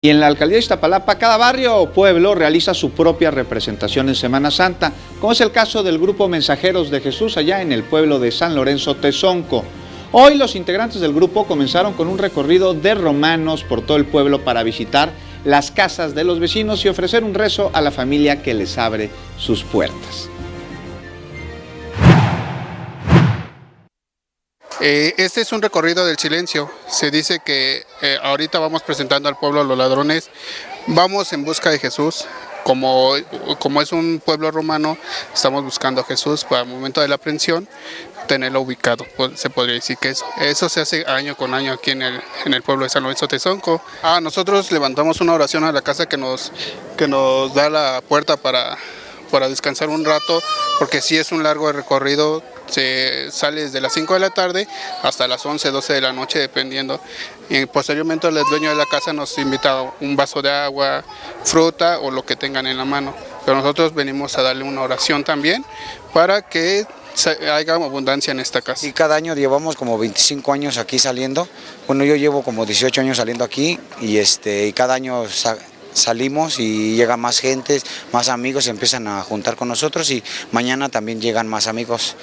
Y en la alcaldía de Iztapalapa, cada barrio o pueblo realiza su propia representación en Semana Santa, como es el caso del grupo Mensajeros de Jesús allá en el pueblo de San Lorenzo Tezonco. Hoy los integrantes del grupo comenzaron con un recorrido de romanos por todo el pueblo para visitar las casas de los vecinos y ofrecer un rezo a la familia que les abre sus puertas. Este es un recorrido del silencio. Se dice que ahorita vamos presentando al pueblo a los ladrones, vamos en busca de Jesús. Como es un pueblo romano, estamos buscando a Jesús para el momento de la aprehensión, tenerlo ubicado. Se podría decir que eso se hace año con año aquí en el pueblo de San Lorenzo Tezonco. Nosotros levantamos una oración a la casa que nos da la puerta para descansar un rato, porque sí es un largo recorrido. Se sale desde las 5 de la tarde hasta las 11, 12 de la noche, dependiendo. Y posteriormente el dueño de la casa nos invita a un vaso de agua, fruta o lo que tengan en la mano. Pero nosotros venimos a darle una oración también para que haya abundancia en esta casa. Y cada año llevamos como 25 años aquí saliendo. Bueno, yo llevo como 18 años saliendo aquí y cada año salimos y llega más gente, más amigos, se empiezan a juntar con nosotros y mañana también llegan más amigos.